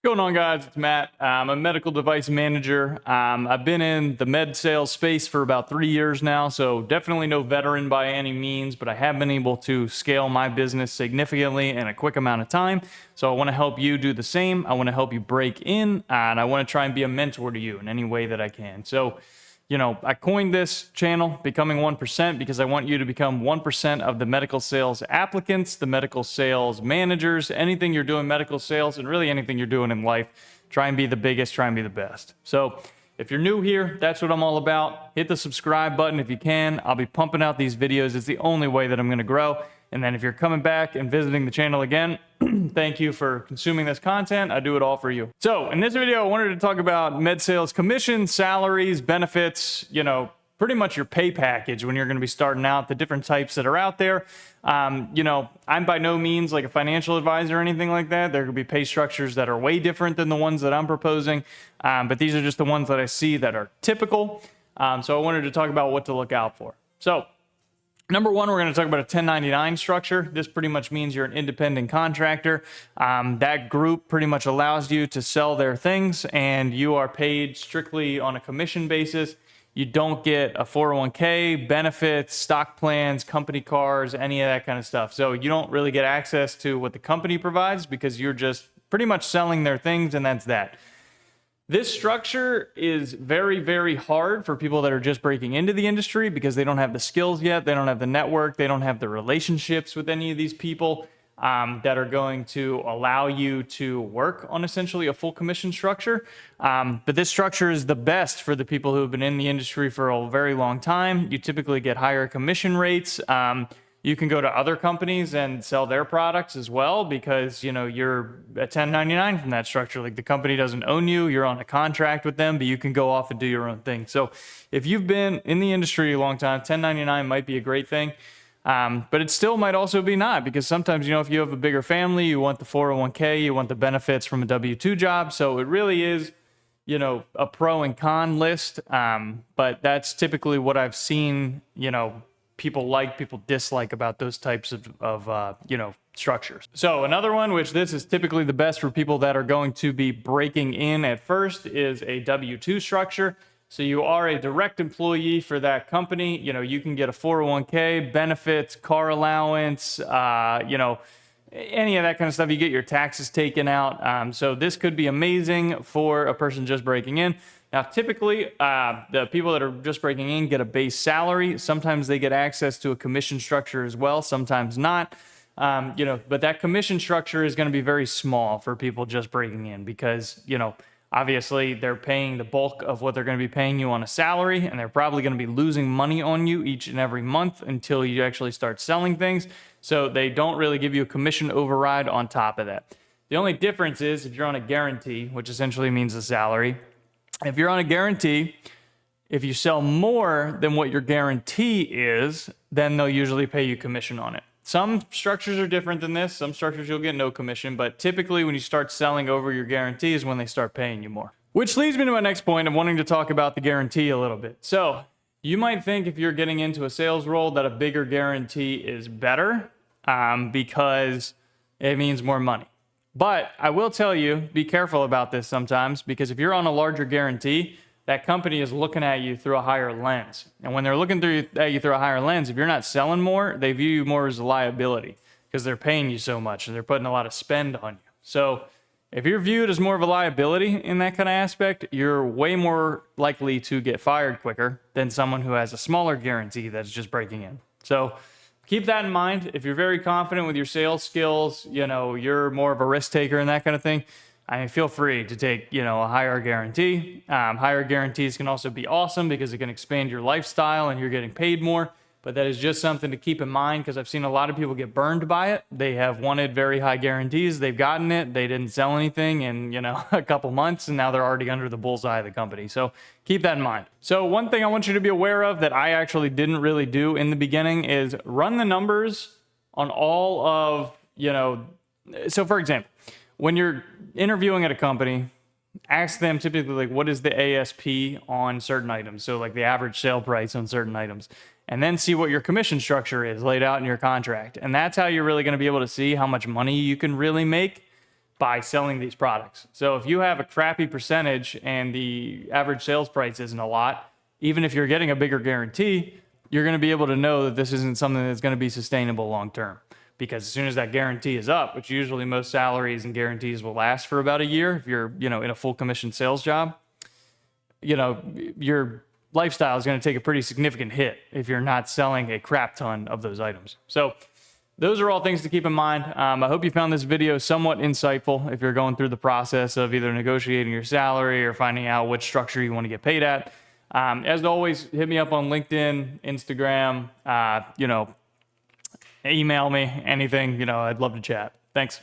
Going on, guys? It's Matt. I'm a medical device manager. I've been in the med sales space for about 3 years now, so definitely no veteran by any means, but I have been able to scale my business significantly in a quick amount of time. So I want to help you do the same. I want to help you break in, and I want to try and be a mentor to you in any way that I can. So, I coined this channel, Becoming 1%, because I want you to become 1% of the medical sales applicants, the medical sales managers, anything you're doing medical sales, and really anything you're doing in life. Try and be the biggest, try and be the best. So if you're new here, that's what I'm all about. Hit the subscribe button if you can. I'll be pumping out these videos. It's the only way that I'm going to grow. And then if you're coming back and visiting the channel again, thank you for consuming this content. I do it all for you. So in this video, I wanted to talk about med sales commission, salaries, benefits, pretty much your pay package when you're going to be starting out, the different types that are out there. I'm by no means like a financial advisor or anything like that. There could be pay structures that are way different than the ones that I'm proposing. But these are just the ones that I see that are typical. So I wanted to talk about what to look out for. So number one, we're going to talk about a 1099 structure. This pretty much means you're an independent contractor. That group pretty much allows you to sell their things, and you are paid strictly on a commission basis. You don't get a 401k, benefits, stock plans, company cars, any of that kind of stuff. So you don't really get access to what the company provides because you're just pretty much selling their things, and that's that. This structure is very, very hard for people that are just breaking into the industry because they don't have the skills yet. They don't have the network. They don't have the relationships with any of these people that are going to allow you to work on essentially a full commission structure. But this structure is the best for the people who have been in the industry for a very long time. You typically get higher commission rates. You can go to other companies and sell their products as well because, you're a 1099 from that structure. Like the company doesn't own you. You're on a contract with them, but you can go off and do your own thing. So if you've been in the industry a long time, 1099 might be a great thing. But it still might also be not because sometimes, if you have a bigger family, you want the 401k, you want the benefits from a W-2 job. So it really is, a pro and con list. But that's typically what I've seen, people like, people dislike about those types of structures. So another one, which this is typically the best for people that are going to be breaking in at first, is a W-2 structure. So you are a direct employee for that company. You can get a 401k, benefits, car allowance, any of that kind of stuff. You get your taxes taken out. So this could be amazing for a person just breaking in. Now, typically, the people that are just breaking in get a base salary. Sometimes they get access to a commission structure as well, sometimes not. But that commission structure is going to be very small for people just breaking in because, obviously they're paying the bulk of what they're going to be paying you on a salary, and they're probably going to be losing money on you each and every month until you actually start selling things. So they don't really give you a commission override on top of that. The only difference is if you're on a guarantee, which essentially means a salary. If you're on a guarantee, if you sell more than what your guarantee is, then they'll usually pay you commission on it. Some structures are different than this. Some structures you'll get no commission, but typically when you start selling over your guarantee is when they start paying you more. Which leads me to my next point of wanting to talk about the guarantee a little bit. So you might think if you're getting into a sales role that a bigger guarantee is better because it means more money. But I will tell you, be careful about this sometimes because if you're on a larger guarantee, that company is looking at you through a higher lens. And when they're looking at you through a higher lens, if you're not selling more, they view you more as a liability because they're paying you so much and they're putting a lot of spend on you. So if you're viewed as more of a liability in that kind of aspect, you're way more likely to get fired quicker than someone who has a smaller guarantee that's just breaking in. So keep that in mind. If you're very confident with your sales skills, you're more of a risk taker and that kind of thing, feel free to take, a higher guarantee. Higher guarantees can also be awesome because it can expand your lifestyle and you're getting paid more. But that is just something to keep in mind because I've seen a lot of people get burned by it. They have wanted very high guarantees. They've gotten it. They didn't sell anything in, a couple months, and now they're already under the bullseye of the company. So keep that in mind. So one thing I want you to be aware of that I actually didn't really do in the beginning is run the numbers on all of, so for example, when you're interviewing at a company, ask them typically like, what is the ASP on certain items? So like the average sale price on certain items, and then see what your commission structure is laid out in your contract. And that's how you're really going to be able to see how much money you can really make by selling these products. So if you have a crappy percentage and the average sales price isn't a lot, even if you're getting a bigger guarantee, you're going to be able to know that this isn't something that's going to be sustainable long term. Because as soon as that guarantee is up, which usually most salaries and guarantees will last for about a year if you're, in a full commission sales job, your lifestyle is going to take a pretty significant hit if you're not selling a crap ton of those items. So those are all things to keep in mind. I hope you found this video somewhat insightful if you're going through the process of either negotiating your salary or finding out which structure you want to get paid at. As always, hit me up on LinkedIn, Instagram, email me, anything, I'd love to chat. Thanks.